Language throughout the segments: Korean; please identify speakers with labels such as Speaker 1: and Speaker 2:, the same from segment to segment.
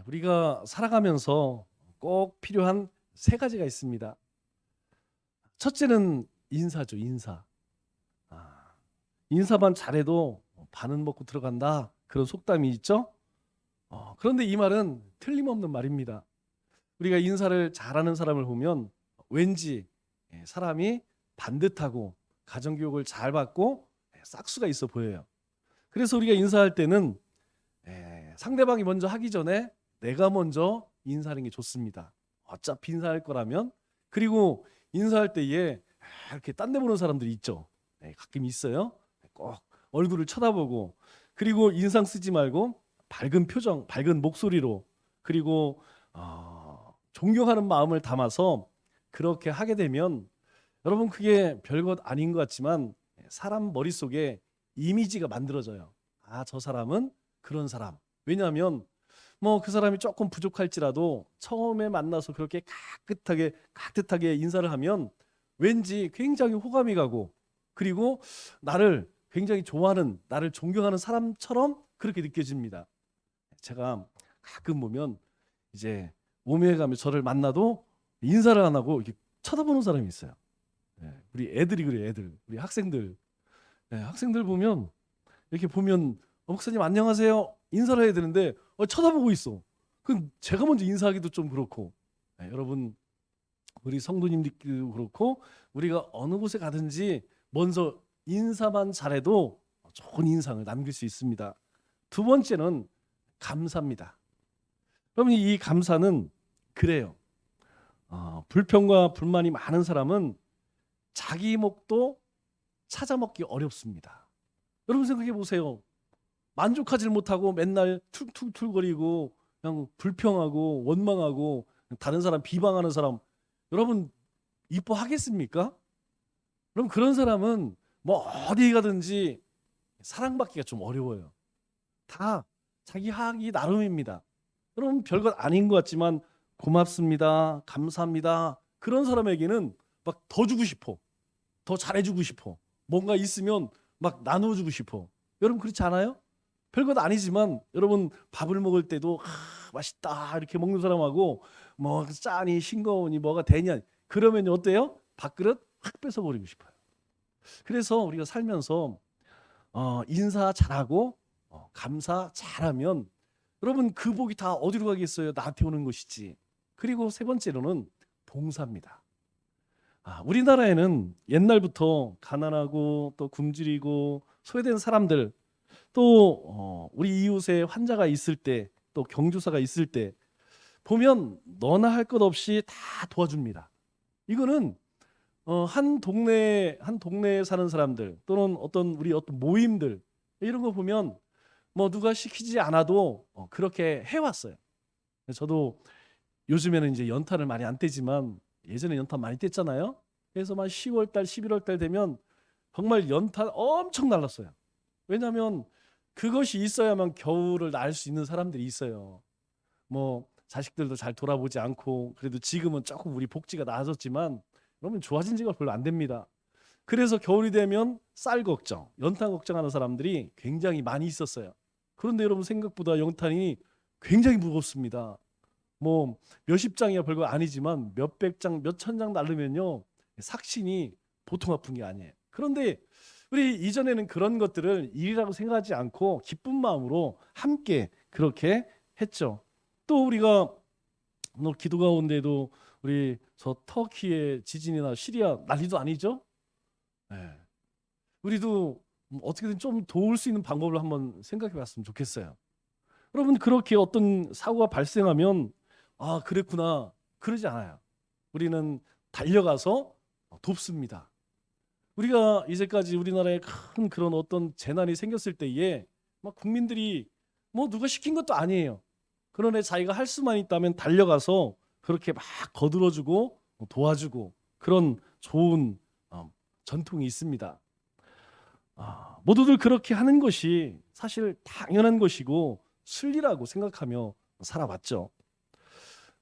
Speaker 1: 우리가 살아가면서 꼭 필요한 세 가지가 있습니다. 첫째는 인사죠, 인사. 아, 인사만 잘해도 반은 먹고 들어간다. 그런 속담이 있죠. 그런데 이 말은 틀림없는 말입니다. 우리가 인사를 잘하는 사람을 보면 왠지 사람이 반듯하고 가정교육을 잘 받고 싹수가 있어 보여요. 그래서 우리가 인사할 때는 상대방이 먼저 하기 전에 내가 먼저 인사하는 게 좋습니다. 어차피 인사할 거라면. 그리고 인사할 때에 이렇게 딴 데 보는 사람들이 있죠. 가끔 있어요. 꼭 얼굴을 쳐다보고, 그리고 인상 쓰지 말고 밝은 표정, 밝은 목소리로, 그리고 존경하는 마음을 담아서 그렇게 하게 되면, 여러분, 그게 별것 아닌 것 같지만 사람 머릿속에 이미지가 만들어져요. 아, 저 사람은 그런 사람. 왜냐하면 뭐 그 사람이 조금 부족할지라도 처음에 만나서 그렇게 깍듯하게 인사를 하면 왠지 굉장히 호감이 가고, 그리고 나를 굉장히 좋아하는, 나를 존경하는 사람처럼 그렇게 느껴집니다. 제가 가끔 보면 이제 오미에 가면 저를 만나도 인사를 안 하고 이렇게 쳐다보는 사람이 있어요. 우리 애들이 그래요, 애들. 우리 학생들. 학생들 보면 이렇게 보면 목사님 안녕하세요 인사를 해야 되는데 쳐다보고 있어. 그 제가 먼저 인사하기도 좀 그렇고. 여러분, 우리 성도님들도 그렇고 우리가 어느 곳에 가든지 먼저 인사만 잘해도 좋은 인상을 남길 수 있습니다. 두 번째는 감사입니다. 그러면 이 감사는 그래요. 불평과 불만이 많은 사람은 자기 목도 찾아먹기 어렵습니다. 여러분 생각해 보세요. 만족하지 못하고 맨날 툴툴툴거리고 그냥 불평하고 원망하고 다른 사람 비방하는 사람, 여러분 이뻐하겠습니까? 그럼 그런 사람은 뭐 어디 가든지 사랑받기가 좀 어려워요. 다 자기 하기 나름입니다. 여러분 별것 아닌 것 같지만 고맙습니다, 감사합니다, 그런 사람에게는 막 더 주고 싶어, 더 잘해주고 싶어, 뭔가 있으면 막 나눠주고 싶어. 여러분 그렇지 않아요? 별것 아니지만 여러분 밥을 먹을 때도 맛있다 이렇게 먹는 사람하고 뭐 짜니 싱거우니 뭐가 되냐 그러면 어때요? 밥그릇 확 뺏어버리고 싶어요. 그래서 우리가 살면서 인사 잘하고 감사 잘하면 여러분 그 복이 다 어디로 가겠어요? 나한테 오는 것이지. 그리고 세 번째로는 봉사입니다. 우리나라에는 옛날부터 가난하고 또 굶주리고 소외된 사람들, 또 우리 이웃에 환자가 있을 때, 또 경조사가 있을 때 보면 너나 할 것 없이 다 도와줍니다. 이거는 한 동네에 사는 사람들 또는 어떤 모임들, 이런 거 보면 뭐 누가 시키지 않아도 그렇게 해왔어요. 저도 요즘에는 이제 연탄을 많이 안 떼지만 예전에 연탄 많이 뗐잖아요. 그래서 막 10월 달, 11월 달 되면 정말 연탄 엄청 날랐어요. 왜냐하면 그것이 있어야만 겨울을 날 수 있는 사람들이 있어요. 뭐 자식들도 잘 돌아보지 않고, 그래도 지금은 조금 우리 복지가 나아졌지만 그러면 좋아진 지가 별로 안 됩니다. 그래서 겨울이 되면 쌀 걱정, 연탄 걱정하는 사람들이 굉장히 많이 있었어요. 그런데 여러분 생각보다 연탄이 굉장히 무겁습니다. 뭐 몇십 장이야 별거 아니지만 몇백 장, 몇천 장 날르면요 삭신이 보통 아픈 게 아니에요. 그런데 우리 이전에는 그런 것들을 일이라고 생각하지 않고 기쁜 마음으로 함께 그렇게 했죠. 또 우리가 뭐 기도 가운데도 우리 저 터키의 지진이나 시리아 난리도 아니죠? 네. 우리도 어떻게든 좀 도울 수 있는 방법을 한번 생각해 봤으면 좋겠어요. 여러분 그렇게 어떤 사고가 발생하면 그랬구나 그러지 않아요. 우리는 달려가서 돕습니다. 우리가 이제까지 우리나라에 큰 그런 어떤 재난이 생겼을 때에 막 국민들이 뭐 누가 시킨 것도 아니에요. 그러나 자기가 할 수만 있다면 달려가서 그렇게 막 거들어주고 도와주고 그런 좋은 전통이 있습니다. 모두들 그렇게 하는 것이 사실 당연한 것이고 순리라고 생각하며 살아왔죠.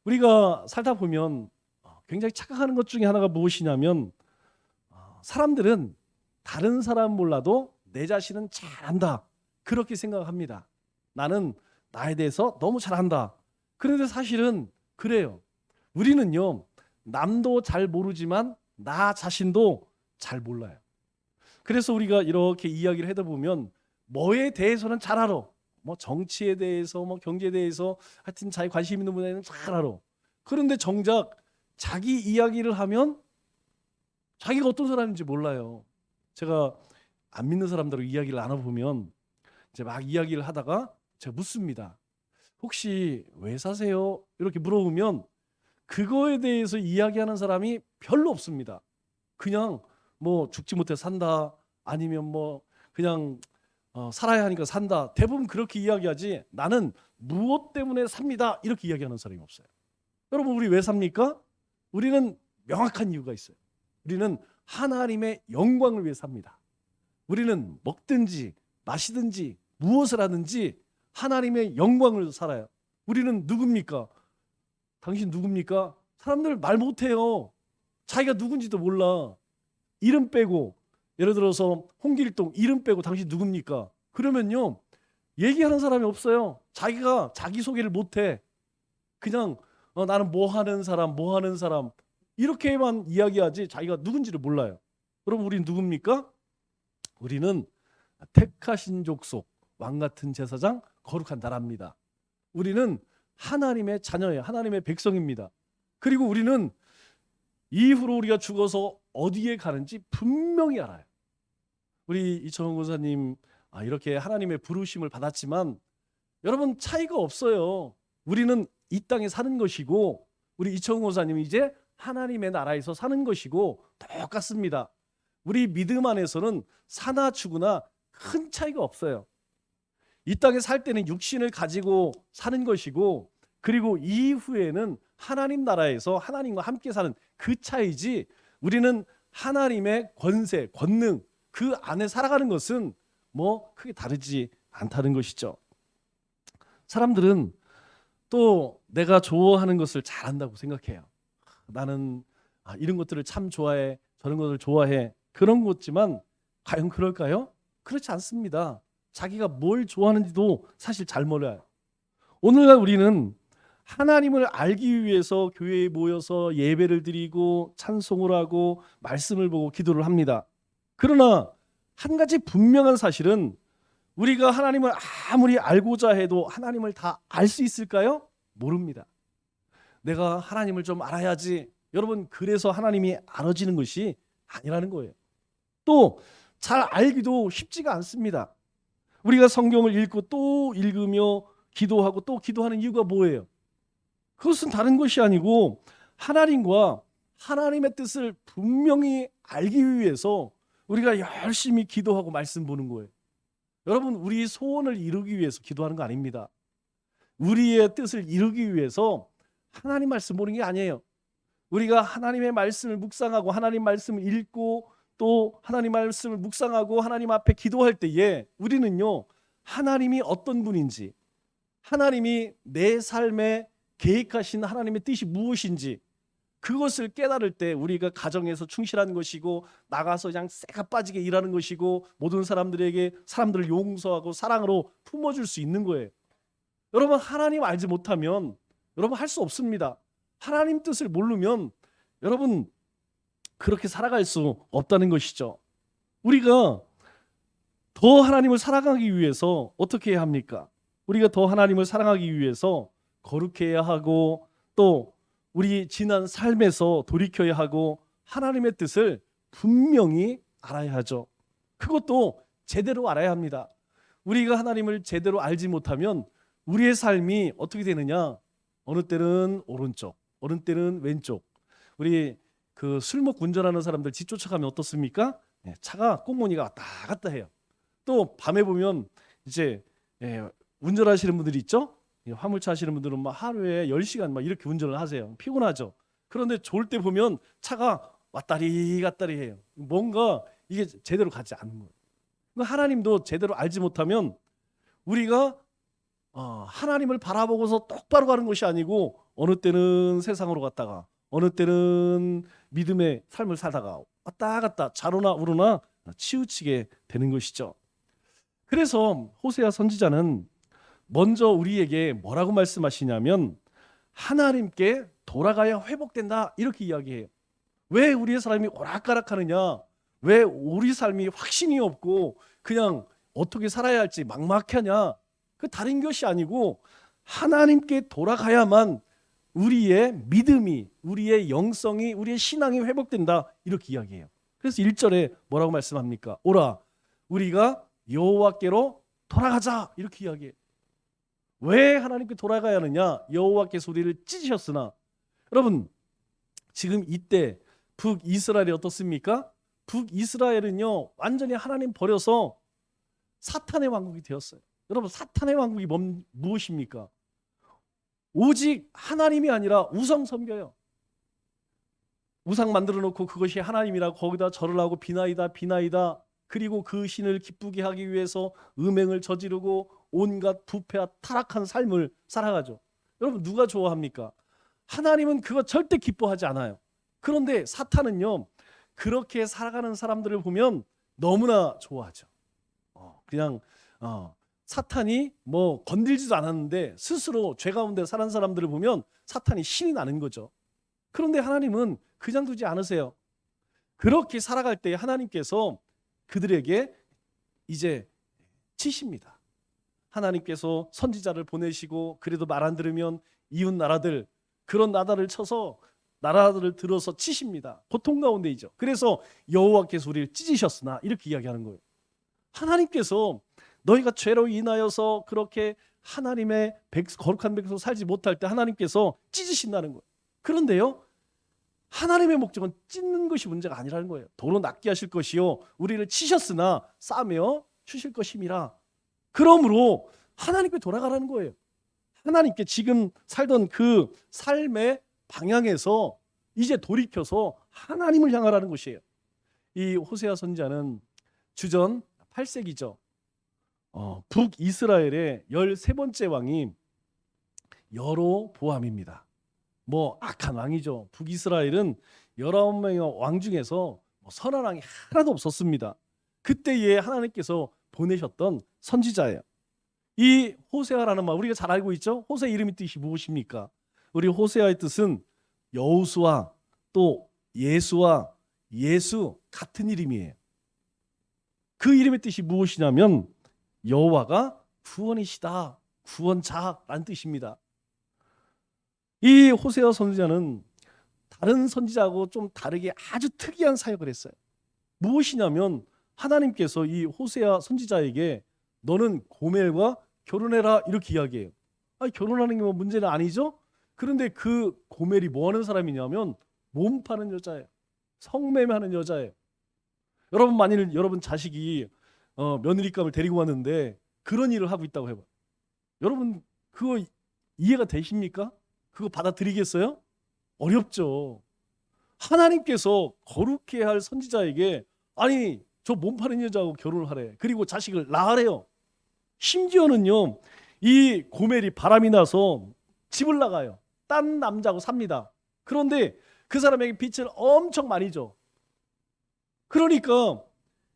Speaker 1: 우리가 살다 보면 굉장히 착각하는 것 중에 하나가 무엇이냐면 사람들은 다른 사람 몰라도 내 자신은 잘한다 그렇게 생각합니다. 나는 나에 대해서 너무 잘한다. 그런데 사실은 그래요. 우리는요, 남도 잘 모르지만 나 자신도 잘 몰라요. 그래서 우리가 이렇게 이야기를 하다 보면 뭐에 대해서는 잘 알아. 뭐 정치에 대해서, 뭐 경제에 대해서, 하여튼 자기 관심 있는 분야에는 잘 알아. 그런데 정작 자기 이야기를 하면 자기가 어떤 사람인지 몰라요. 제가 안 믿는 사람들하고 이야기를 나눠보면 이제 막 이야기를 하다가 제가 묻습니다. 혹시 왜 사세요? 이렇게 물어보면 그거에 대해서 이야기하는 사람이 별로 없습니다. 그냥 뭐 죽지 못해 산다, 아니면 뭐 그냥 살아야 하니까 산다. 대부분 그렇게 이야기하지, 나는 무엇 때문에 삽니다, 이렇게 이야기하는 사람이 없어요. 여러분, 우리 왜 삽니까? 우리는 명확한 이유가 있어요. 우리는 하나님의 영광을 위해 삽니다. 우리는 먹든지 마시든지 무엇을 하든지 하나님의 영광을 살아요. 우리는 누굽니까? 당신 누굽니까? 사람들 말 못해요. 자기가 누군지도 몰라. 이름 빼고, 예를 들어서 홍길동 이름 빼고 당신 누굽니까? 그러면요, 얘기하는 사람이 없어요. 자기가 자기소개를 못해. 그냥 나는 뭐 하는 사람 이렇게만 이야기하지 자기가 누군지를 몰라요. 여러분, 우리는 누굽니까? 우리는 택하신 족속, 왕같은 제사장, 거룩한 나라입니다. 우리는 하나님의 자녀예요. 하나님의 백성입니다. 그리고 우리는 이후로 우리가 죽어서 어디에 가는지 분명히 알아요. 우리 이청훈 권사님 이렇게 하나님의 부르심을 받았지만 여러분, 차이가 없어요. 우리는 이 땅에 사는 것이고 우리 이청훈 권사님이 이제 하나님의 나라에서 사는 것이고 똑같습니다. 우리 믿음 안에서는 사나 죽으나 큰 차이가 없어요. 이 땅에 살 때는 육신을 가지고 사는 것이고, 그리고 이후에는 하나님 나라에서 하나님과 함께 사는 그 차이지, 우리는 하나님의 권세, 권능 그 안에 살아가는 것은 뭐 크게 다르지 않다는 것이죠. 사람들은 또 내가 좋아하는 것을 잘한다고 생각해요. 나는 이런 것들을 참 좋아해, 저런 것을 좋아해, 그런 거지만 과연 그럴까요? 그렇지 않습니다. 자기가 뭘 좋아하는지도 사실 잘 몰라요. 오늘날 우리는 하나님을 알기 위해서 교회에 모여서 예배를 드리고 찬송을 하고 말씀을 보고 기도를 합니다. 그러나 한 가지 분명한 사실은, 우리가 하나님을 아무리 알고자 해도 하나님을 다 알 수 있을까요? 모릅니다. 내가 하나님을 좀 알아야지, 여러분, 그래서 하나님이 알아지는 것이 아니라는 거예요. 또 잘 알기도 쉽지가 않습니다. 우리가 성경을 읽고 또 읽으며 기도하고 또 기도하는 이유가 뭐예요? 그것은 다른 것이 아니고 하나님과 하나님의 뜻을 분명히 알기 위해서 우리가 열심히 기도하고 말씀 보는 거예요. 여러분, 우리 소원을 이루기 위해서 기도하는 거 아닙니다. 우리의 뜻을 이루기 위해서 하나님 말씀 보는 게 아니에요. 우리가 하나님의 말씀을 묵상하고 하나님 말씀을 읽고 또 하나님 말씀을 묵상하고 하나님 앞에 기도할 때에 우리는요, 하나님이 어떤 분인지, 하나님이 내 삶에 계획하신 하나님의 뜻이 무엇인지 그것을 깨달을 때 우리가 가정에서 충실한 것이고, 나가서 그냥 쇠가 빠지게 일하는 것이고, 모든 사람들에게 사람들을 용서하고 사랑으로 품어줄 수 있는 거예요. 여러분, 하나님 알지 못하면 여러분 할 수 없습니다. 하나님 뜻을 모르면 여러분 그렇게 살아갈 수 없다는 것이죠. 우리가 더 하나님을 사랑하기 위해서 어떻게 해야 합니까? 우리가 더 하나님을 사랑하기 위해서 거룩해야 하고, 또 우리 지난 삶에서 돌이켜야 하고, 하나님의 뜻을 분명히 알아야 하죠. 그것도 제대로 알아야 합니다. 우리가 하나님을 제대로 알지 못하면 우리의 삶이 어떻게 되느냐? 어느 때는 오른쪽, 어느 때는 왼쪽. 우리 그 술 먹고 운전하는 사람들 집 쫓아가면 어떻습니까? 차가 꽁무니가 왔다 갔다 해요. 또 밤에 보면 이제 운전하시는 분들이 있죠? 화물차 하시는 분들은 막 하루에 10시간 막 이렇게 운전을 하세요. 피곤하죠. 그런데 좋을 때 보면 차가 왔다리 갔다리 해요. 뭔가 이게 제대로 가지 않는 거예요. 하나님도 제대로 알지 못하면 우리가 하나님을 바라보고서 똑바로 가는 것이 아니고, 어느 때는 세상으로 갔다가 어느 때는 믿음의 삶을 살다가 왔다 갔다 좌로나 우로나 치우치게 되는 것이죠. 그래서 호세아 선지자는 먼저 우리에게 뭐라고 말씀하시냐면, 하나님께 돌아가야 회복된다 이렇게 이야기해요. 왜 우리의 삶이 오락가락하느냐? 왜 우리 삶이 확신이 없고 그냥 어떻게 살아야 할지 막막하냐? 그 다른 것이 아니고 하나님께 돌아가야만 우리의 믿음이, 우리의 영성이, 우리의 신앙이 회복된다 이렇게 이야기해요. 그래서 1절에 뭐라고 말씀합니까? 오라 우리가 여호와께로 돌아가자 이렇게 이야기해요. 왜 하나님께 돌아가야 하느냐? 여호와께서 우리를 찢으셨으나. 여러분 지금 이때 북이스라엘이 어떻습니까? 북이스라엘은요 완전히 하나님 버려서 사탄의 왕국이 되었어요. 여러분 사탄의 왕국이 무엇입니까? 오직 하나님이 아니라 우상 섬겨요. 우상 만들어 놓고 그것이 하나님이라고 거기다 절을 하고 비나이다 비나이다. 그리고 그 신을 기쁘게 하기 위해서 음행을 저지르고 온갖 부패와 타락한 삶을 살아가죠. 여러분 누가 좋아합니까? 하나님은 그거 절대 기뻐하지 않아요. 그런데 사탄은요 그렇게 살아가는 사람들을 보면 너무나 좋아하죠. 그냥 사탄이 뭐 건들지도 않았는데 스스로 죄 가운데 사는 사람들을 보면 사탄이 신이 나는 거죠. 그런데 하나님은 그냥 두지 않으세요. 그렇게 살아갈 때 하나님께서 그들에게 이제 치십니다. 하나님께서 선지자를 보내시고 그래도 말 안 들으면 이웃 나라들 그런 나라를 쳐서 나라들을 들어서 치십니다. 고통 가운데이죠. 그래서 여호와께서 우리를 찢으셨으나 이렇게 이야기하는 거예요. 하나님께서 너희가 죄로 인하여서 그렇게 하나님의 거룩한 백성 살지 못할 때 하나님께서 찢으신다는 거예요. 그런데요 하나님의 목적은 찢는 것이 문제가 아니라는 거예요. 도로 낫게 하실 것이요 우리를 치셨으나 싸매어 주실 것임이라. 그러므로 하나님께 돌아가라는 거예요. 하나님께 지금 살던 그 삶의 방향에서 이제 돌이켜서 하나님을 향하라는 것이에요. 이 호세아 선지자는 주전 8세기죠. 북이스라엘의 13번째 왕이 여로보암입니다. 뭐 악한 왕이죠. 북이스라엘은 19명의 왕 중에서 선한 왕이 하나도 없었습니다. 그때에 하나님께서 보내셨던 선지자예요. 이 호세아라는 말 우리가 잘 알고 있죠. 호세 이름의 뜻이 무엇입니까? 우리 호세아의 뜻은 여호수아 또 예수와 예수 같은 이름이에요. 그 이름의 뜻이 무엇이냐면 여호와가 구원이시다, 구원자라는 뜻입니다. 이 호세아 선지자는 다른 선지자하고 좀 다르게 아주 특이한 사역을 했어요. 무엇이냐면 하나님께서 이 호세아 선지자에게 너는 고멜과 결혼해라 이렇게 이야기해요. 아니, 결혼하는 게 뭐 문제는 아니죠? 그런데 그 고멜이 뭐 하는 사람이냐면 몸 파는 여자예요. 성매매하는 여자예요. 여러분 만일 여러분 자식이 며느리감을 데리고 왔는데 그런 일을 하고 있다고 해봐요. 여러분 그거 이해가 되십니까? 그거 받아들이겠어요? 어렵죠. 하나님께서 거룩해야 할 선지자에게 아니 저 몸 파는 여자하고 결혼을 하래. 그리고 자식을 낳으래요. 심지어는요 이 고멜이 바람이 나서 집을 나가요. 딴 남자하고 삽니다. 그런데 그 사람에게 빚을 엄청 많이 줘. 그러니까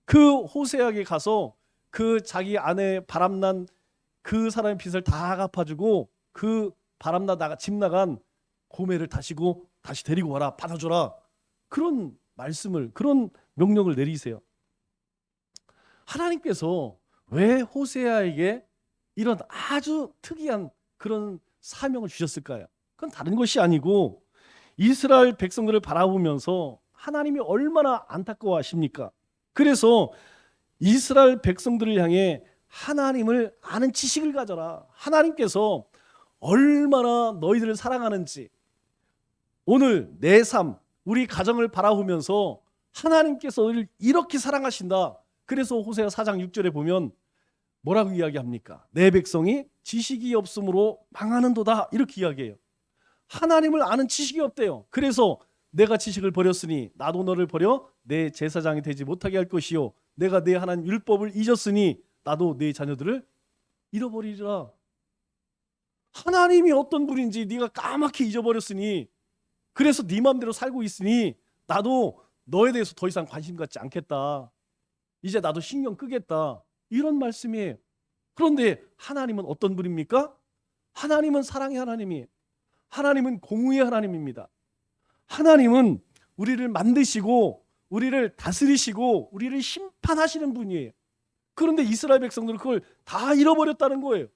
Speaker 1: 그 호세아에게 가서 그 자기 아내 바람난 그 사람의 빚을 다 갚아주고 그 바람나다가 집 나간 고멜을 다시 데리고 와라, 받아줘라. 그런 말씀을, 그런 명령을 내리세요. 하나님께서 왜 호세아에게 이런 아주 특이한 그런 사명을 주셨을까요? 그건 다른 것이 아니고 이스라엘 백성들을 바라보면서 하나님이 얼마나 안타까워하십니까? 그래서 이스라엘 백성들을 향해 하나님을 아는 지식을 가져라. 하나님께서 얼마나 너희들을 사랑하는지 오늘 내 삶, 우리 가정을 바라보면서 하나님께서 너희를 이렇게 사랑하신다. 그래서 호세아 4장 6절에 보면 뭐라고 이야기합니까? 내 백성이 지식이 없으므로 망하는도다 이렇게 이야기해요. 하나님을 아는 지식이 없대요. 그래서 내가 지식을 버렸으니 나도 너를 버려 내 제사장이 되지 못하게 할 것이요 내가 내 하나님 율법을 잊었으니 나도 내 자녀들을 잃어버리리라. 하나님이 어떤 분인지 네가 까맣게 잊어버렸으니 그래서 네 마음대로 살고 있으니 나도 너에 대해서 더 이상 관심 갖지 않겠다. 이제 나도 신경 끄겠다. 이런 말씀이에요. 그런데 하나님은 어떤 분입니까? 하나님은 사랑의 하나님이에요. 하나님은 공의의 하나님입니다. 하나님은 우리를 만드시고 우리를 다스리시고 우리를 심판하시는 분이에요. 그런데 이스라엘 백성들은 그걸 다 잃어버렸다는 거예요.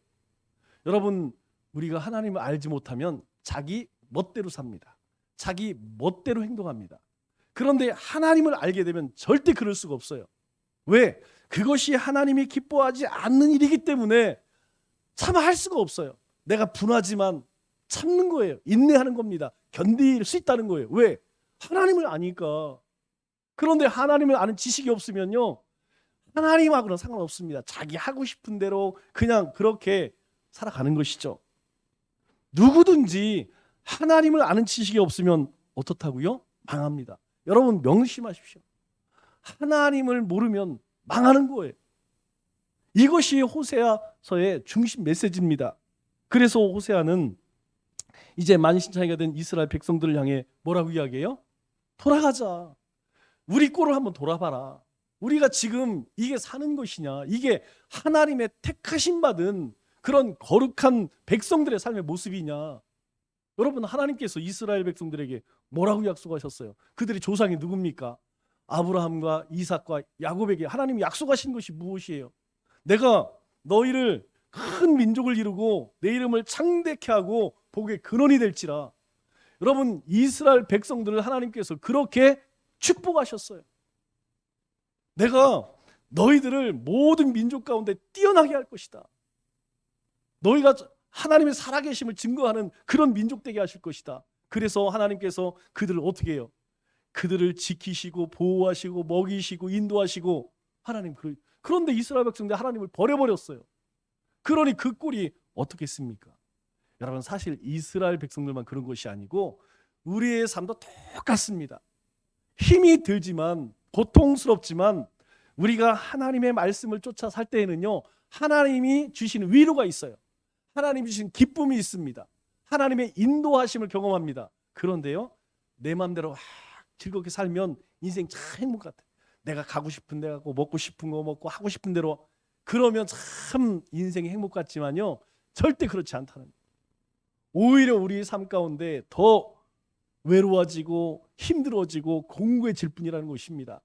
Speaker 1: 여러분, 우리가 하나님을 알지 못하면 자기 멋대로 삽니다. 자기 멋대로 행동합니다. 그런데 하나님을 알게 되면 절대 그럴 수가 없어요. 왜? 그것이 하나님이 기뻐하지 않는 일이기 때문에 참할 수가 없어요. 내가 분하지만 참는 거예요. 인내하는 겁니다. 견딜 수 있다는 거예요. 왜? 하나님을 아니까. 그런데 하나님을 아는 지식이 없으면요, 하나님하고는 상관없습니다. 자기 하고 싶은 대로 그냥 그렇게 살아가는 것이죠. 누구든지 하나님을 아는 지식이 없으면 어떻다고요? 망합니다. 여러분 명심하십시오. 하나님을 모르면 망하는 거예요. 이것이 호세아서의 중심 메시지입니다. 그래서 호세아는 이제 만신창이가 된 이스라엘 백성들을 향해 뭐라고 이야기해요? 돌아가자. 우리 꼴을 한번 돌아봐라. 우리가 지금 이게 사는 것이냐, 이게 하나님의 택하심 받은 그런 거룩한 백성들의 삶의 모습이냐. 여러분, 하나님께서 이스라엘 백성들에게 뭐라고 약속하셨어요? 그들의 조상이 누굽니까? 아브라함과 이삭과 야곱에게 하나님이 약속하신 것이 무엇이에요? 내가 너희를 큰 민족을 이루고 내 이름을 창대케 하고 복의 근원이 될지라. 여러분, 이스라엘 백성들을 하나님께서 그렇게 축복하셨어요. 내가 너희들을 모든 민족 가운데 뛰어나게 할 것이다. 너희가 하나님의 살아계심을 증거하는 그런 민족 되게 하실 것이다. 그래서 하나님께서 그들을 어떻게 해요? 그들을 지키시고 보호하시고 먹이시고 인도하시고. 하나님, 그런데 이스라엘 백성들 하나님을 버려버렸어요. 그러니 그 꼴이 어떻겠습니까? 여러분, 사실 이스라엘 백성들만 그런 것이 아니고 우리의 삶도 똑같습니다. 힘이 들지만, 고통스럽지만 우리가 하나님의 말씀을 쫓아 살 때에는요, 하나님이 주시는 위로가 있어요. 하나님이 주신 기쁨이 있습니다. 하나님의 인도하심을 경험합니다. 그런데요, 내 마음대로 막 즐겁게 살면 인생 참 행복 같아요. 내가 가고 싶은 데 가고 먹고 싶은 거 먹고 하고 싶은 대로, 그러면 참 인생이 행복 같지만요, 절대 그렇지 않다는 거예요. 오히려 우리의 삶 가운데 더 외로워지고 힘들어지고 공고해질 뿐이라는 것입니다.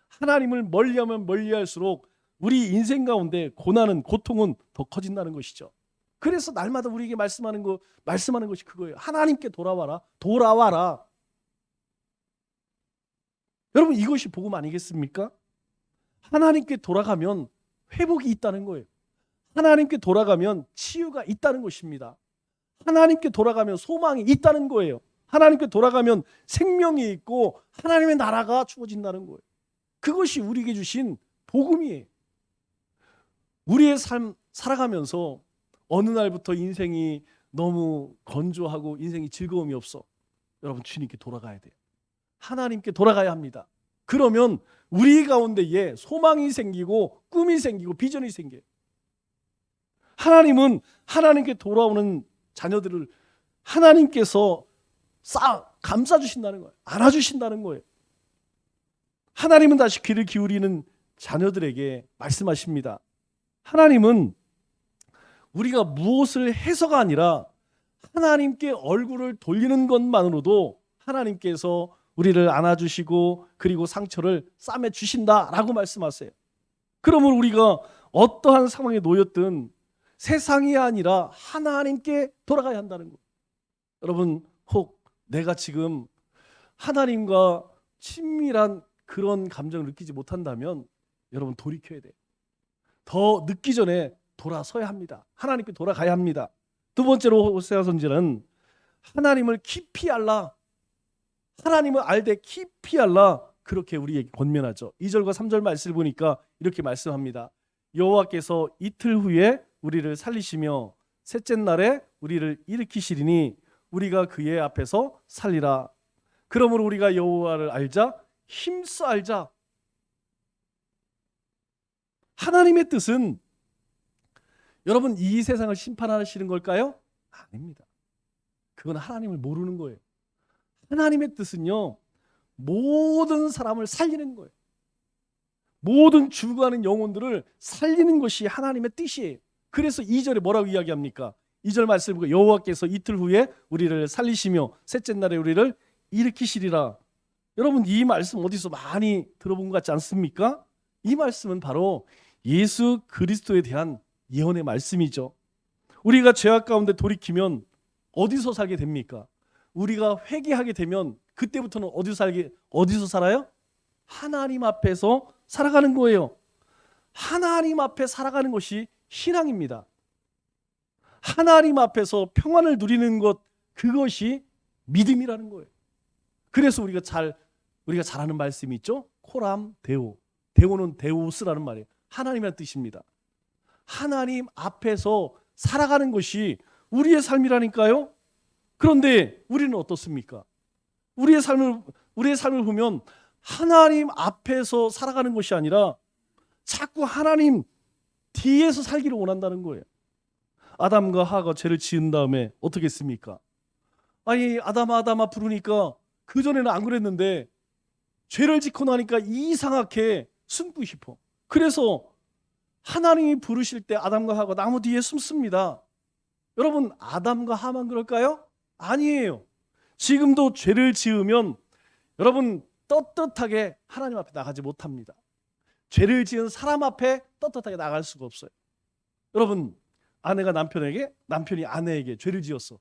Speaker 1: 하나님을 멀리하면 멀리할수록 우리 인생 가운데 고난은, 고통은 더 커진다는 것이죠. 그래서 날마다 우리에게 말씀하는 것이 그거예요. 하나님께 돌아와라. 돌아와라. 여러분, 이것이 복음 아니겠습니까? 하나님께 돌아가면 회복이 있다는 거예요. 하나님께 돌아가면 치유가 있다는 것입니다. 하나님께 돌아가면 소망이 있다는 거예요. 하나님께 돌아가면 생명이 있고 하나님의 나라가 주어진다는 거예요. 그것이 우리에게 주신 복음이에요. 우리의 삶 살아가면서 어느 날부터 인생이 너무 건조하고 인생이 즐거움이 없어. 여러분, 주님께 돌아가야 돼요. 하나님께 돌아가야 합니다. 그러면 우리 가운데에 소망이 생기고 꿈이 생기고 비전이 생겨요. 하나님은 하나님께 돌아오는 자녀들을 하나님께서 감싸주신다는 거예요. 안아주신다는 거예요. 하나님은 다시 귀를 기울이는 자녀들에게 말씀하십니다. 하나님은 우리가 무엇을 해서가 아니라 하나님께 얼굴을 돌리는 것만으로도 하나님께서 우리를 안아주시고 그리고 상처를 싸매주신다라고 말씀하세요. 그러면 우리가 어떠한 상황에 놓였든 세상이 아니라 하나님께 돌아가야 한다는 거예요. 여러분, 혹 내가 지금 하나님과 친밀한 그런 감정을 느끼지 못한다면 여러분, 돌이켜야 돼요. 더 늦기 전에 돌아서야 합니다. 하나님께 돌아가야 합니다. 두 번째로 호세아 선지자는 하나님을 깊이 알라, 하나님을 알되 깊이 알라, 그렇게 우리에게 권면하죠. 2절과 3절 말씀을 보니까 이렇게 말씀합니다. 여호와께서 이틀 후에 우리를 살리시며 셋째 날에 우리를 일으키시리니 우리가 그의 앞에서 살리라. 그러므로 우리가 여호와를 알자, 힘써 알자. 하나님의 뜻은 여러분 이 세상을 심판하시는 걸까요? 아닙니다. 그건 하나님을 모르는 거예요. 하나님의 뜻은요, 모든 사람을 살리는 거예요. 모든 죽어가는 영혼들을 살리는 것이 하나님의 뜻이에요. 그래서 2절에 뭐라고 이야기합니까? 2절 말씀 보고 여호와께서 이틀 후에 우리를 살리시며 셋째 날에 우리를 일으키시리라. 여러분 이 말씀 어디서 많이 들어본 것 같지 않습니까? 이 말씀은 바로 예수 그리스도에 대한 예언의 말씀이죠. 우리가 죄악 가운데 돌이키면 어디서 살게 됩니까? 우리가 회개하게 되면 그때부터는 어디서 살아요? 하나님 앞에서 살아가는 거예요. 하나님 앞에 살아가는 것이 신앙입니다. 하나님 앞에서 평안을 누리는 것, 그것이 믿음이라는 거예요. 그래서 우리가 잘하는 말씀이 있죠. 코람 데오. 데오는 데우스라는 말이에요. 하나님이라는 뜻입니다. 하나님 앞에서 살아가는 것이 우리의 삶이라니까요. 그런데 우리는 어떻습니까? 우리의 삶을 보면 하나님 앞에서 살아가는 것이 아니라 자꾸 하나님 뒤에서 살기를 원한다는 거예요. 아담과 하와가 죄를 지은 다음에 어떻게 했습니까? 아니 아담아 부르니까 그전에는 안 그랬는데 죄를 짓고 나니까 이상하게 숨고 싶어. 그래서 하나님이 부르실 때 아담과 하와가 나무 뒤에 숨습니다. 여러분 아담과 하와만 그럴까요? 아니에요. 지금도 죄를 지으면 여러분 떳떳하게 하나님 앞에 나가지 못합니다. 죄를 지은 사람 앞에 떳떳하게 나갈 수가 없어요. 여러분 아내가 남편에게, 남편이 아내에게 죄를 지었어.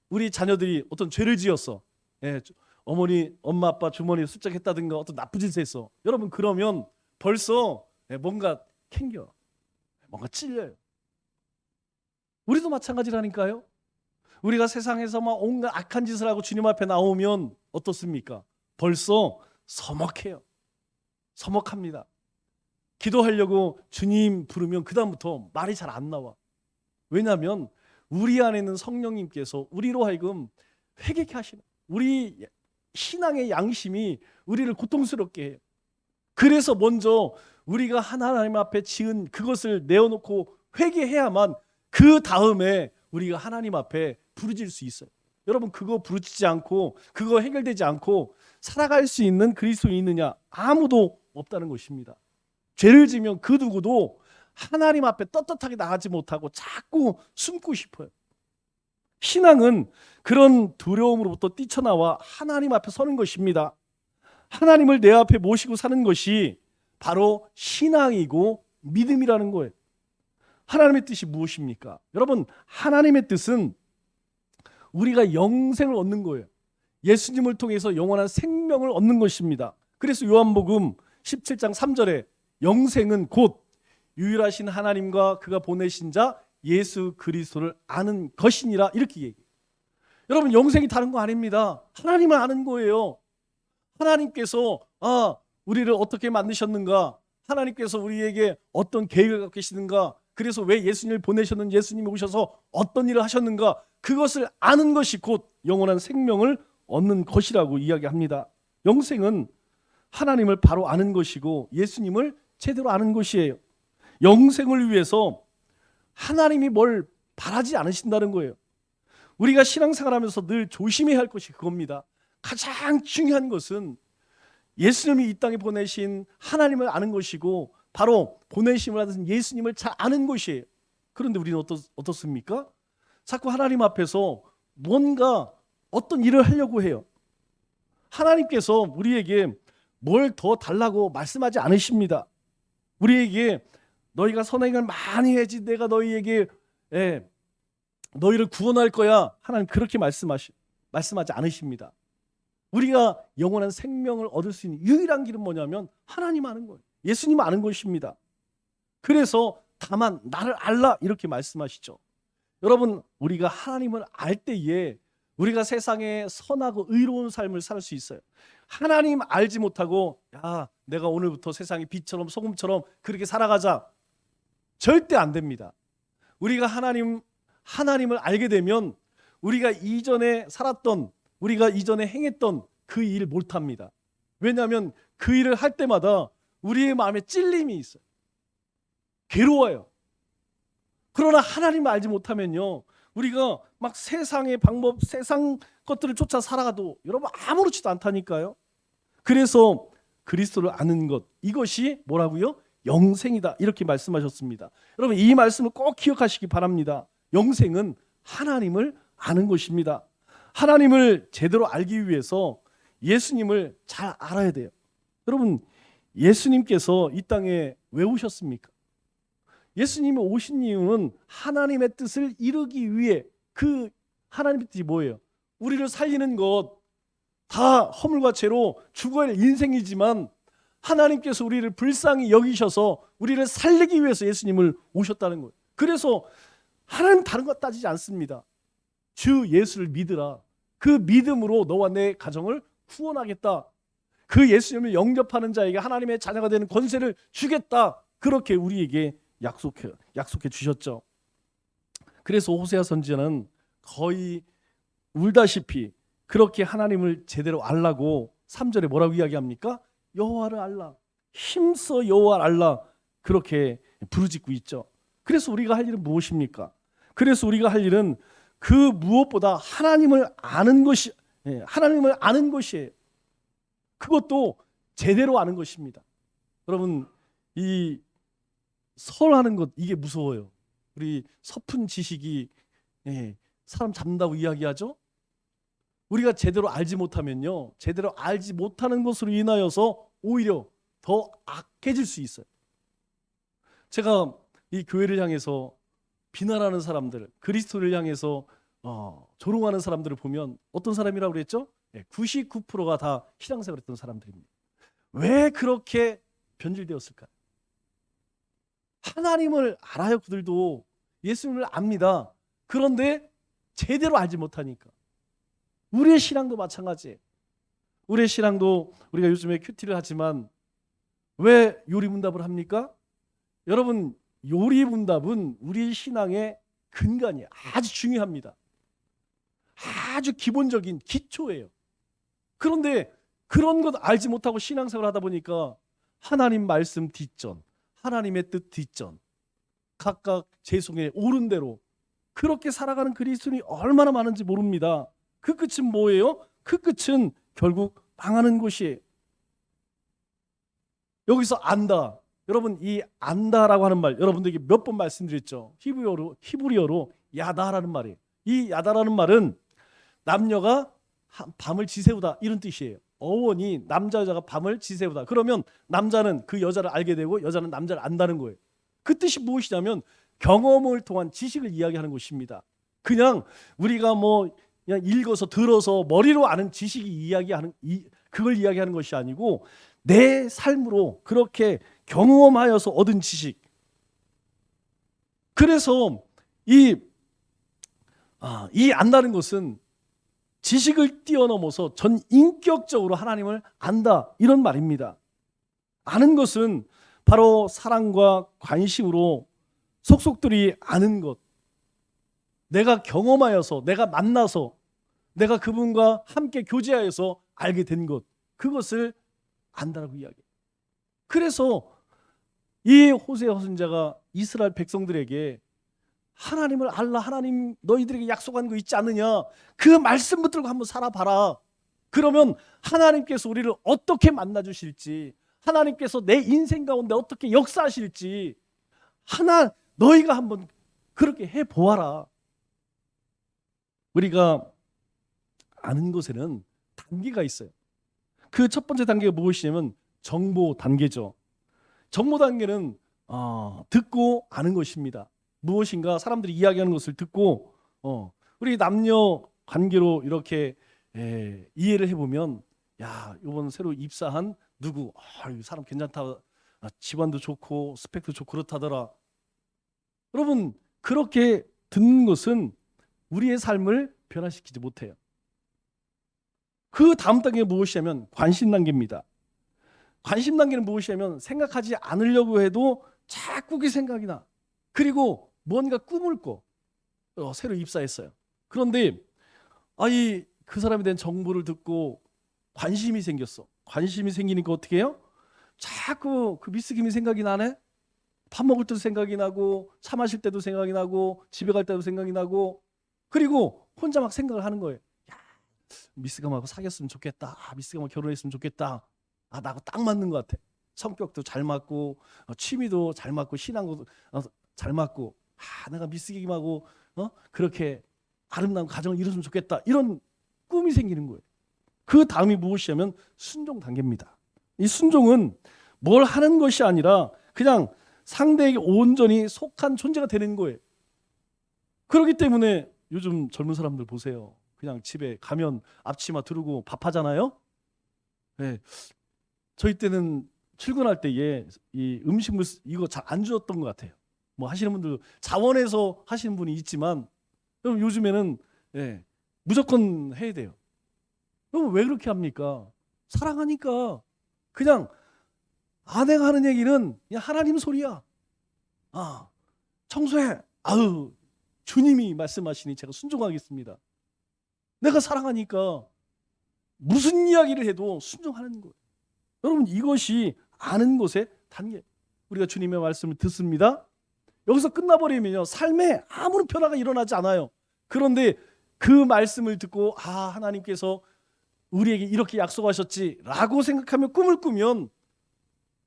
Speaker 1: 우리 자녀들이 어떤 죄를 지었어. 예, 어머니, 엄마, 아빠, 주머니에 습작했다든가 어떤 나쁜 짓을 했어. 여러분 그러면 벌써 뭔가 캥겨, 뭔가 찔려요. 우리도 마찬가지라니까요. 우리가 세상에서 막 온갖 악한 짓을 하고 주님 앞에 나오면 어떻습니까? 벌써 서먹해요. 서먹합니다. 기도하려고 주님 부르면 그 다음부터 말이 잘 안 나와. 왜냐하면 우리 안에 있는 성령님께서 우리로 하여금 회개케 하시는, 우리 신앙의 양심이 우리를 고통스럽게 해요. 그래서 먼저 우리가 하나님 앞에 지은 그것을 내어놓고 회개해야만 그 다음에 우리가 하나님 앞에 부르짖을 수 있어요. 여러분 그거 부르짖지 않고 그거 해결되지 않고 살아갈 수 있는 그리스도인이 있느냐? 아무도 없다는 것입니다. 죄를 지면 그 누구도 하나님 앞에 떳떳하게 나가지 못하고 자꾸 숨고 싶어요. 신앙은 그런 두려움으로부터 뛰쳐나와 하나님 앞에 서는 것입니다. 하나님을 내 앞에 모시고 사는 것이 바로 신앙이고 믿음이라는 거예요. 하나님의 뜻이 무엇입니까? 여러분 하나님의 뜻은 우리가 영생을 얻는 거예요. 예수님을 통해서 영원한 생명을 얻는 것입니다. 그래서 요한복음 17장 3절에 영생은 곧 유일하신 하나님과 그가 보내신 자 예수 그리스도를 아는 것이니라, 이렇게 얘기해요. 여러분 영생이 다른 거 아닙니다. 하나님을 아는 거예요. 하나님께서 우리를 어떻게 만드셨는가, 하나님께서 우리에게 어떤 계획을 갖고 계시는가, 그래서 왜 예수님을 보내셨는지, 예수님이 오셔서 어떤 일을 하셨는가, 그것을 아는 것이 곧 영원한 생명을 얻는 것이라고 이야기합니다. 영생은 하나님을 바로 아는 것이고 예수님을 제대로 아는 것이에요. 영생을 위해서 하나님이 뭘 바라지 않으신다는 거예요. 우리가 신앙생활하면서 늘 조심해야 할 것이 그겁니다. 가장 중요한 것은 예수님이 이 땅에 보내신 하나님을 아는 것이고 바로 보내심을 받은 예수님을 잘 아는 것이에요. 그런데 우리는 어떻습니까? 자꾸 하나님 앞에서 뭔가 어떤 일을 하려고 해요. 하나님께서 우리에게 뭘 더 달라고 말씀하지 않으십니다. 우리에게 너희가 선한 일을 많이 해야지 내가 너희에게 너희를 구원할 거야, 하나님 그렇게 말씀하지 않으십니다. 우리가 영원한 생명을 얻을 수 있는 유일한 길은 뭐냐면 하나님 아는 거예요. 예수님 아는 것입니다. 그래서 다만 나를 알라 이렇게 말씀하시죠. 여러분 우리가 하나님을 알 때에 우리가 세상에 선하고 의로운 삶을 살 수 있어요. 하나님 알지 못하고 내가 오늘부터 세상의 빛처럼 소금처럼 그렇게 살아가자, 절대 안 됩니다. 우리가 하나님을 알게 되면 우리가 이전에 살았던, 우리가 이전에 행했던 그 일을 못합니다. 왜냐하면 그 일을 할 때마다 우리의 마음에 찔림이 있어요. 괴로워요. 그러나 하나님을 알지 못하면요, 우리가 막 세상의 방법, 세상 것들을 쫓아 살아가도 여러분 아무렇지도 않다니까요. 그래서 그리스도를 아는 것, 이것이 뭐라고요? 영생이다, 이렇게 말씀하셨습니다. 여러분 이 말씀을 꼭 기억하시기 바랍니다. 영생은 하나님을 아는 것입니다. 하나님을 제대로 알기 위해서 예수님을 잘 알아야 돼요. 여러분, 예수님께서 이 땅에 왜 오셨습니까? 예수님이 오신 이유는 하나님의 뜻을 이루기 위해. 그 하나님의 뜻이 뭐예요? 우리를 살리는 것, 다 허물과 죄로 죽어야 할 인생이지만 하나님께서 우리를 불쌍히 여기셔서 우리를 살리기 위해서 예수님을 오셨다는 거예요. 그래서 하나님 다른 것 따지지 않습니다. 주 예수를 믿으라. 그 믿음으로 너와 내 가정을 구원하겠다. 그 예수님을 영접하는 자에게 하나님의 자녀가 되는 권세를 주겠다. 그렇게 우리에게 약속해 주셨죠. 그래서 호세아 선지자는 거의 울다시피 그렇게 하나님을 제대로 알라고 3절에 뭐라고 이야기합니까? 여호와를 알라, 힘써 여호와를 알라, 그렇게 부르짖고 있죠. 그래서 우리가 할 일은 무엇입니까? 그래서 우리가 할 일은 그 무엇보다 하나님을 아는 것이, 하나님을 아는 것이에요. 그것도 제대로 아는 것입니다. 여러분, 이 설하는 것, 이게 무서워요. 우리 서푼 지식이 사람 잡는다고 이야기하죠. 우리가 제대로 알지 못하면요, 제대로 알지 못하는 것으로 인하여서 오히려 더 악해질 수 있어요. 제가 이 교회를 향해서 비난하는 사람들, 그리스도를 향해서 조롱하는 사람들을 보면 어떤 사람이라고 그랬죠? 99%가 다 신앙생활 했던 사람들입니다. 왜 그렇게 변질되었을까요? 하나님을 알아요. 그들도 예수님을 압니다. 그런데 제대로 알지 못하니까. 우리의 신앙도 마찬가지예요. 우리의 신앙도, 우리가 요즘에 큐티를 하지만 왜 요리문답을 합니까? 여러분, 요리문답은 우리 신앙의 근간이에요. 아주 중요합니다. 아주 기본적인 기초예요. 그런데 그런 것 알지 못하고 신앙생활을 하다 보니까 하나님 말씀 뒷전, 하나님의 뜻 뒷전, 각각 제 속에 옳은 대로 그렇게 살아가는 그리스도인이 얼마나 많은지 모릅니다. 그 끝은 뭐예요? 그 끝은 결국 망하는 것이에요. 여기서 안다. 여러분, 이 안다라고 하는 말 여러분들에게 몇 번 말씀드렸죠. 히브리어로 야다라는 말이에요. 이 야다라는 말은 남녀가 밤을 지새우다, 이런 뜻이에요. 어원이 남자 여자가 밤을 지새우다. 그러면 남자는 그 여자를 알게 되고 여자는 남자를 안다는 거예요. 그 뜻이 무엇이냐면 경험을 통한 지식을 이야기하는 것입니다. 그냥 우리가 그냥 읽어서 들어서 머리로 아는 지식이 그걸 이야기하는 것이 아니고 내 삶으로 그렇게 경험하여서 얻은 지식. 그래서 이 안다는 것은 지식을 뛰어넘어서 전 인격적으로 하나님을 안다, 이런 말입니다. 아는 것은 바로 사랑과 관심으로 속속들이 아는 것, 내가 경험하여서, 내가 만나서, 내가 그분과 함께 교제하여서 알게 된 것, 그것을 안다라고 이야기해요. 그래서 이 호세아 선지자가 이스라엘 백성들에게 하나님을 알라, 하나님 너희들에게 약속한 거 있지 않느냐, 그 말씀 붙들고 한번 살아봐라. 그러면 하나님께서 우리를 어떻게 만나주실지, 하나님께서 내 인생 가운데 어떻게 역사하실지 너희가 한번 그렇게 해보아라. 우리가 아는 것에는 단계가 있어요. 그 첫 번째 단계가 무엇이냐면 정보 단계죠. 정보 단계는 듣고 아는 것입니다. 무엇인가 사람들이 이야기하는 것을 듣고 우리 남녀 관계로 이렇게 이해를 해보면, 야, 이번 새로 입사한 누구, 이 사람 괜찮다, 집안도 좋고 스펙도 좋고 그렇다더라. 여러분, 그렇게 듣는 것은 우리의 삶을 변화시키지 못해요. 그 다음 단계가 무엇이냐면 관심 단계입니다. 관심 단계는 무엇이냐면 생각하지 않으려고 해도 자꾸 그 생각이 나. 그리고 뭔가 꿈을 꿔. 새로 입사했어요. 그런데 그 사람에 대한 정보를 듣고 관심이 생겼어. 관심이 생기니까 어떻게 해요? 자꾸 그 미스김이 생각이 나네. 밥 먹을 때도 생각이 나고, 차 마실 때도 생각이 나고, 집에 갈 때도 생각이 나고, 그리고 혼자 막 생각을 하는 거예요. 야, 미스감하고 사귀었으면 좋겠다. 미스감하고 결혼했으면 좋겠다. 나하고 딱 맞는 것 같아. 성격도 잘 맞고, 취미도 잘 맞고, 신앙도 잘 맞고, 내가 미스김하고 그렇게 아름다운 가정을 이뤘으면 좋겠다. 이런 꿈이 생기는 거예요. 그 다음이 무엇이냐면 순종 단계입니다. 이 순종은 뭘 하는 것이 아니라 그냥 상대에게 온전히 속한 존재가 되는 거예요. 그렇기 때문에 요즘 젊은 사람들 보세요. 그냥 집에 가면 앞치마 두르고 밥하잖아요. 네. 저희 때는 출근할 때에 이 음식물 이거 잘 안 주었던 것 같아요. 뭐 하시는 분들 자원해서 하시는 분이 있지만 여러분 요즘에는 예, 무조건 해야 돼요. 여러분 왜 그렇게 합니까? 사랑하니까. 그냥 아내가 하는 얘기는 그냥 하나님 소리야. 아, 청소해. 아유, 주님이 말씀하시니 제가 순종하겠습니다. 내가 사랑하니까 무슨 이야기를 해도 순종하는 거예요. 여러분 이것이 아는 것의 단계. 우리가 주님의 말씀을 듣습니다. 여기서 끝나버리면요 삶에 아무런 변화가 일어나지 않아요. 그런데 그 말씀을 듣고 하나님께서 우리에게 이렇게 약속하셨지라고 생각하며 꿈을 꾸면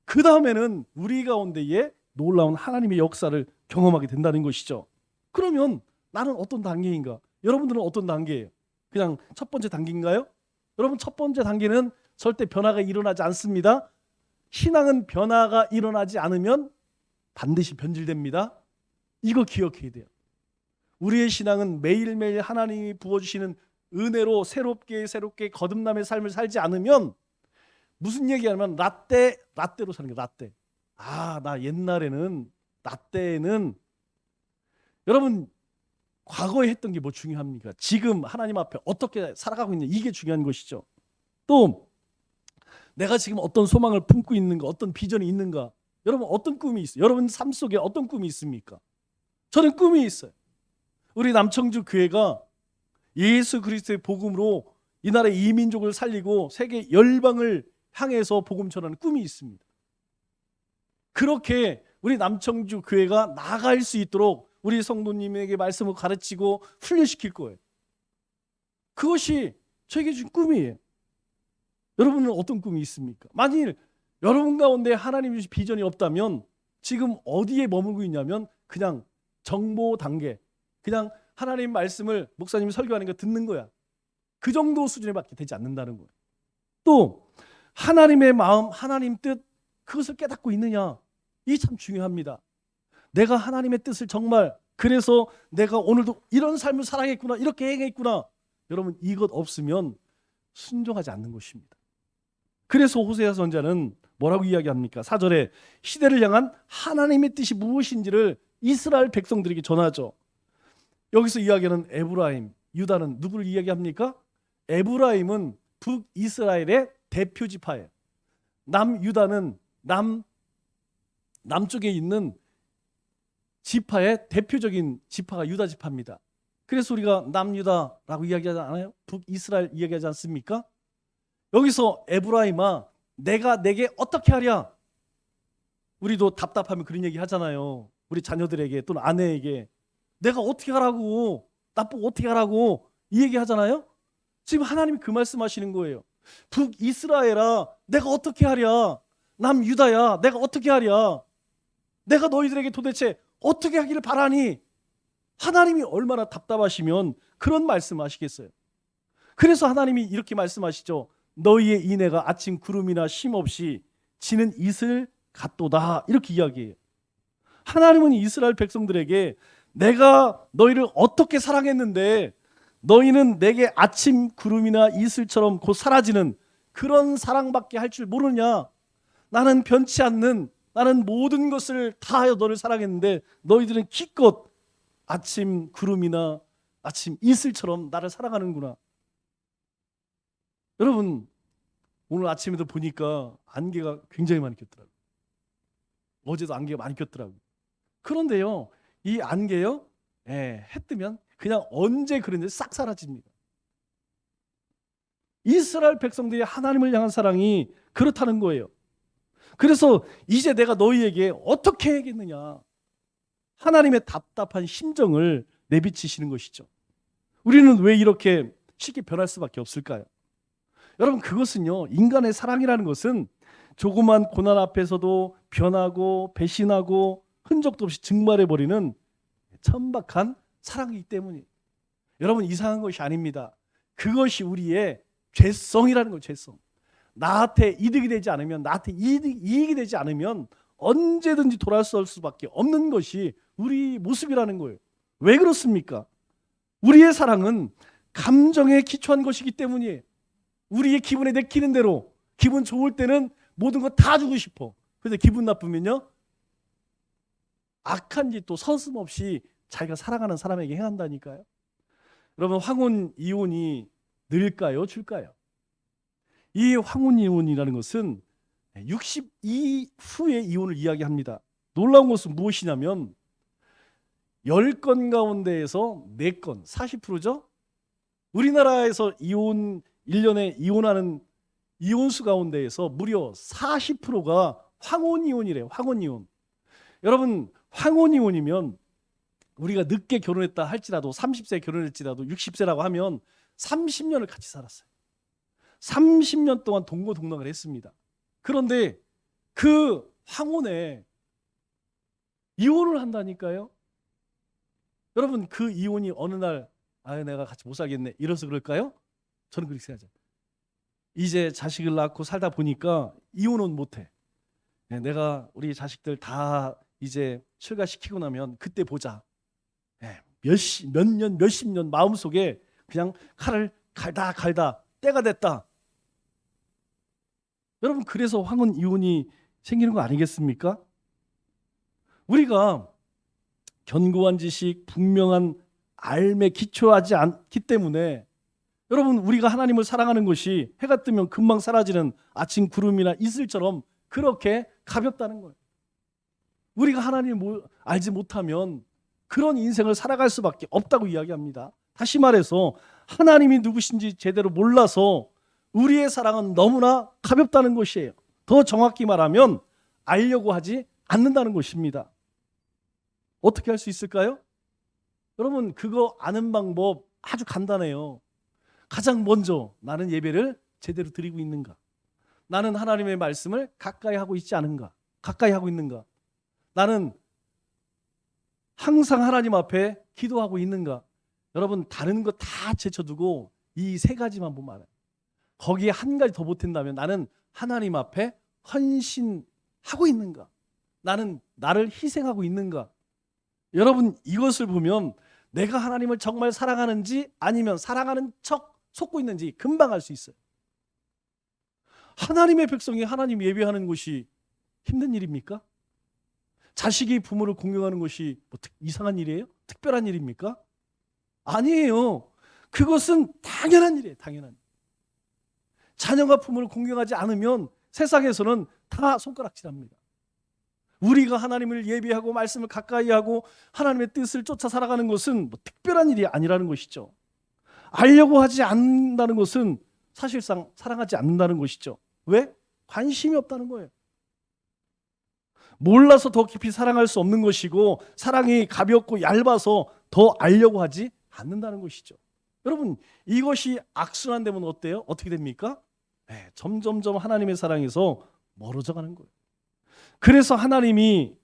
Speaker 1: 그 다음에는 우리 가운데에 놀라운 하나님의 역사를 경험하게 된다는 것이죠. 그러면 나는 어떤 단계인가? 여러분들은 어떤 단계예요? 그냥 첫 번째 단계인가요? 여러분 첫 번째 단계는 절대 변화가 일어나지 않습니다. 신앙은 변화가 일어나지 않으면 반드시 변질됩니다. 이거 기억해야 돼요. 우리의 신앙은 매일매일 하나님이 부어주시는 은혜로 새롭게 거듭남의 삶을 살지 않으면 무슨 얘기하면 라떼로 사는 거예요. 라떼. 나 옛날에는 라떼는 여러분 과거에 했던 게 뭐 중요합니까? 지금 하나님 앞에 어떻게 살아가고 있냐 이게 중요한 것이죠. 또 내가 지금 어떤 소망을 품고 있는가, 어떤 비전이 있는가. 여러분 어떤 꿈이 있어요? 여러분 삶 속에 어떤 꿈이 있습니까? 저는 꿈이 있어요. 우리 남청주 교회가 예수 그리스도의 복음으로 이 나라의 이민족을 살리고 세계 열방을 향해서 복음 전하는 꿈이 있습니다. 그렇게 우리 남청주 교회가 나아갈 수 있도록 우리 성도님에게 말씀을 가르치고 훈련시킬 거예요. 그것이 저에게 준 꿈이에요. 여러분은 어떤 꿈이 있습니까? 만일 여러분 가운데 하나님 주신 비전이 없다면 지금 어디에 머물고 있냐면 그냥 정보 단계, 그냥 하나님 말씀을 목사님이 설교하는 거 듣는 거야. 그 정도 수준에밖에 되지 않는다는 거예요. 또 하나님의 마음, 하나님 뜻 그것을 깨닫고 있느냐? 이게 참 중요합니다. 내가 하나님의 뜻을 정말 그래서 내가 오늘도 이런 삶을 살아야겠구나, 이렇게 해야겠구나. 여러분 이것 없으면 순종하지 않는 것입니다. 그래서 호세아 선지자는 뭐라고 이야기합니까? 4절에 시대를 향한 하나님의 뜻이 무엇인지를 이스라엘 백성들에게 전하죠. 여기서 이야기하는 에브라임, 유다는 누구를 이야기합니까? 에브라임은 북이스라엘의 대표 지파예요. 남유다는 남쪽에 있는 지파의 대표적인 지파가 유다 지파입니다. 그래서 우리가 남유다라고 이야기하지 않아요? 북이스라엘 이야기하지 않습니까? 여기서 에브라임아 내가 내게 어떻게 하랴? 우리도 답답하면 그런 얘기 하잖아요. 우리 자녀들에게 또는 아내에게 내가 어떻게 하라고, 나보고 어떻게 하라고 이 얘기 하잖아요. 지금 하나님이 그 말씀하시는 거예요. 북이스라엘아 내가 어떻게 하랴? 남유다야 내가 어떻게 하랴? 내가 너희들에게 도대체 어떻게 하기를 바라니? 하나님이 얼마나 답답하시면 그런 말씀하시겠어요. 그래서 하나님이 이렇게 말씀하시죠. 너희의 인애가 아침 구름이나 쉼 없이 지는 이슬 같도다 이렇게 이야기해요. 하나님은 이스라엘 백성들에게 내가 너희를 어떻게 사랑했는데 너희는 내게 아침 구름이나 이슬처럼 곧 사라지는 그런 사랑밖에 할 줄 모르냐? 나는 변치 않는 나는 모든 것을 다하여 너를 사랑했는데 너희들은 기껏 아침 구름이나 아침 이슬처럼 나를 사랑하는구나. 여러분 오늘 아침에도 보니까 안개가 굉장히 많이 꼈더라고요. 어제도 안개가 많이 꼈더라고요. 그런데요 이 안개요 해 뜨면 그냥 언제 그런지 싹 사라집니다. 이스라엘 백성들이 하나님을 향한 사랑이 그렇다는 거예요. 그래서 이제 내가 너희에게 어떻게 해야겠느냐. 하나님의 답답한 심정을 내비치시는 것이죠. 우리는 왜 이렇게 쉽게 변할 수밖에 없을까요? 여러분 그것은요 인간의 사랑이라는 것은 조그만 고난 앞에서도 변하고 배신하고 흔적도 없이 증발해버리는 천박한 사랑이기 때문이에요. 여러분 이상한 것이 아닙니다. 그것이 우리의 죄성이라는 거예요. 죄성. 나한테 이득이 되지 않으면, 나한테 이익이 되지 않으면 언제든지 돌아설 수밖에 없는 것이 우리 모습이라는 거예요. 왜 그렇습니까? 우리의 사랑은 감정에 기초한 것이기 때문이에요. 우리의 기분에 내키는 대로, 기분 좋을 때는 모든 거 다 주고 싶어. 그런데 기분 나쁘면요, 악한 짓도 서슴없이 자기가 사랑하는 사람에게 행한다니까요. 여러분, 황혼 이혼이 늘까요, 줄까요? 이 황혼 이혼이라는 것은 60 이후의 이혼을 이야기합니다. 놀라운 것은 무엇이냐면 10건 가운데에서 4건, 40%죠? 우리나라에서 1년에 이혼하는 이혼수 가운데에서 무려 40%가 황혼 이혼이래요. 황혼 이혼. 여러분, 황혼 이혼이면 우리가 늦게 결혼했다 할지라도 30세 결혼했지라도 60세라고 하면 30년을 같이 살았어요. 30년 동안 동거동락을 했습니다. 그런데 그 황혼에 이혼을 한다니까요. 여러분, 그 이혼이 어느 날 내가 같이 못 살겠네 이래서 그럴까요? 저는 그렇게 생각하죠. 이제 자식을 낳고 살다 보니까 이혼은 못해. 내가 우리 자식들 다 이제 출가시키고 나면 그때 보자. 몇 년, 몇십 년 마음속에 그냥 칼을 갈다 때가 됐다. 여러분, 그래서 황혼 이혼이 생기는 거 아니겠습니까? 우리가 견고한 지식, 분명한 알매 기초하지 않기 때문에 여러분, 우리가 하나님을 사랑하는 것이 해가 뜨면 금방 사라지는 아침 구름이나 이슬처럼 그렇게 가볍다는 거예요. 우리가 하나님을 알지 못하면 그런 인생을 살아갈 수밖에 없다고 이야기합니다. 다시 말해서 하나님이 누구신지 제대로 몰라서 우리의 사랑은 너무나 가볍다는 것이에요. 더 정확히 말하면 알려고 하지 않는다는 것입니다. 어떻게 할 수 있을까요? 여러분, 그거 아는 방법 아주 간단해요. 가장 먼저 나는 예배를 제대로 드리고 있는가? 나는 하나님의 말씀을 가까이 하고 있지 않은가? 가까이 하고 있는가? 나는 항상 하나님 앞에 기도하고 있는가? 여러분, 다른 거 다 제쳐두고 이 3가지만 보면 알아요. 거기에 한 가지 더 보탠다면 나는 하나님 앞에 헌신하고 있는가? 나는 나를 희생하고 있는가? 여러분, 이것을 보면 내가 하나님을 정말 사랑하는지 아니면 사랑하는 척 속고 있는지 금방 알 수 있어요. 하나님의 백성이 하나님 예배하는 것이 힘든 일입니까? 자식이 부모를 공경하는 것이 뭐 이상한 일이에요? 특별한 일입니까? 아니에요. 그것은 당연한 일이에요. 당연한 일. 자녀가 부모를 공경하지 않으면 세상에서는 다 손가락질합니다. 우리가 하나님을 예배하고 말씀을 가까이 하고 하나님의 뜻을 쫓아 살아가는 것은 뭐 특별한 일이 아니라는 것이죠. 알려고 하지 않는다는 것은 사실상 사랑하지 않는다는 것이죠. 왜? 관심이 없다는 거예요. 몰라서 더 깊이 사랑할 수 없는 것이고 사랑이 가볍고 얇아서 더 알려고 하지 않는다는 것이죠. 여러분, 이것이 악순환되면 어때요? 어떻게 됩니까? 점점점 하나님의 사랑에서 멀어져 가는 거예요. 그래서 하나님이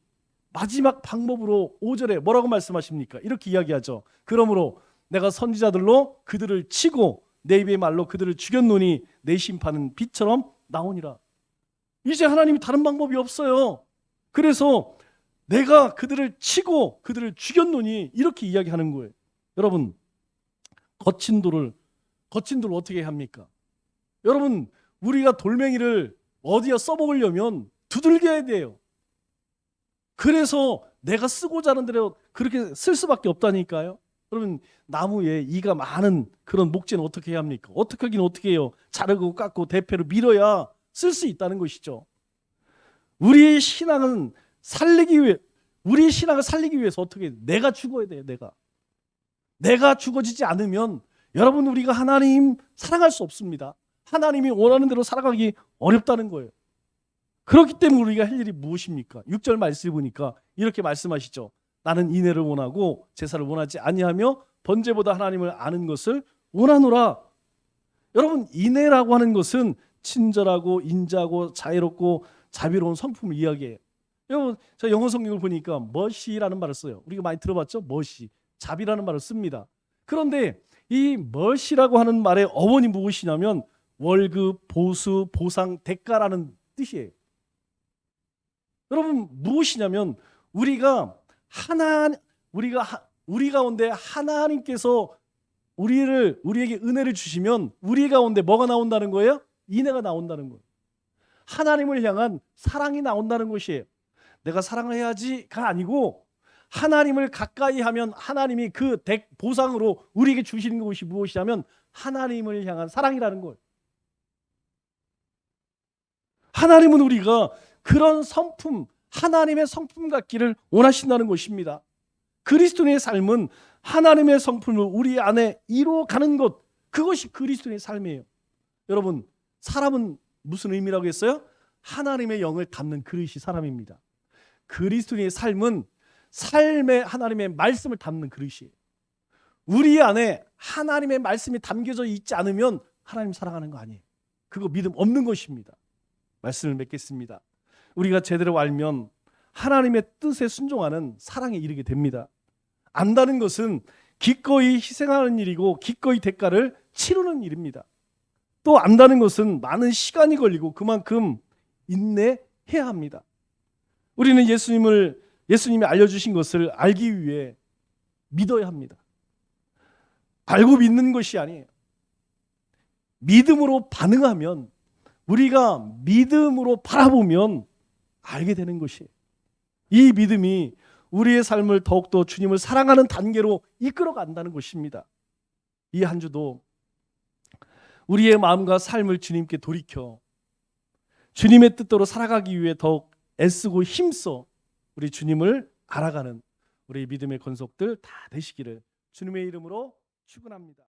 Speaker 1: 마지막 방법으로 5절에 뭐라고 말씀하십니까? 이렇게 이야기하죠. 그러므로 내가 선지자들로 그들을 치고 내 입의 말로 그들을 죽였노니 내 심판은 빛처럼 나오니라. 이제 하나님이 다른 방법이 없어요. 그래서 내가 그들을 치고 그들을 죽였노니 이렇게 이야기하는 거예요. 여러분, 거친 돌을 어떻게 합니까? 여러분, 우리가 돌멩이를 어디에 써먹으려면 두들겨야 돼요. 그래서 내가 쓰고자 하는 대로 그렇게 쓸 수밖에 없다니까요. 그러면 나무에 이가 많은 그런 목재는 어떻게 해야 합니까? 어떻게 하긴 어떻게 해요? 자르고 깎고 대패로 밀어야 쓸 수 있다는 것이죠. 우리의 신앙을 살리기 위해서 어떻게 내가 죽어야 돼요. 내가 죽어지지 않으면 여러분, 우리가 하나님 사랑할 수 없습니다. 하나님이 원하는 대로 살아가기 어렵다는 거예요. 그렇기 때문에 우리가 할 일이 무엇입니까? 6절 말씀을 보니까 이렇게 말씀하시죠. 나는 인애를 원하고 제사를 원하지 아니하며 번제보다 하나님을 아는 것을 원하노라. 여러분, 인애라고 하는 것은 친절하고 인자하고 자애롭고 자비로운 성품을 이야기해요. 여러분, 저 영어 성경을 보니까 머시라는 말을 써요. 우리가 많이 들어봤죠? 머시, 자비라는 말을 씁니다. 그런데 이 멋이라고 하는 말의 어원이 무엇이냐면 월급, 보수, 보상, 대가라는 뜻이에요. 여러분 무엇이냐면 우리 가운데 하나님께서 우리에게 은혜를 주시면 우리 가운데 뭐가 나온다는 거예요? 인애가 나온다는 거예요. 하나님을 향한 사랑이 나온다는 것이에요. 내가 사랑을 해야지가 아니고 하나님을 가까이 하면 하나님이 그 보상으로 우리에게 주시는 것이 무엇이냐면 하나님을 향한 사랑이라는 거예요. 하나님은 우리가 그런 성품, 하나님의 성품 같기를 원하신다는 것입니다. 그리스도인의 삶은 하나님의 성품을 우리 안에 이루어가는 것, 그것이 그리스도인의 삶이에요. 여러분, 사람은 무슨 의미라고 했어요? 하나님의 영을 담는 그릇이 사람입니다. 그리스도인의 삶은 삶에 하나님의 말씀을 담는 그릇이에요. 우리 안에 하나님의 말씀이 담겨져 있지 않으면 하나님 사랑하는 거 아니에요. 그거 믿음 없는 것입니다. 말씀을 맺겠습니다. 우리가 제대로 알면 하나님의 뜻에 순종하는 사랑에 이르게 됩니다. 안다는 것은 기꺼이 희생하는 일이고 기꺼이 대가를 치르는 일입니다. 또 안다는 것은 많은 시간이 걸리고 그만큼 인내해야 합니다. 우리는 예수님이 알려주신 것을 알기 위해 믿어야 합니다. 알고 믿는 것이 아니에요. 믿음으로 반응하면, 우리가 믿음으로 바라보면 알게 되는 것이에요. 이 믿음이 우리의 삶을 더욱더 주님을 사랑하는 단계로 이끌어 간다는 것입니다. 이 한 주도 우리의 마음과 삶을 주님께 돌이켜 주님의 뜻대로 살아가기 위해 더욱 애쓰고 힘써 우리 주님을 알아가는 우리 믿음의 권속들 다 되시기를 주님의 이름으로 축원합니다.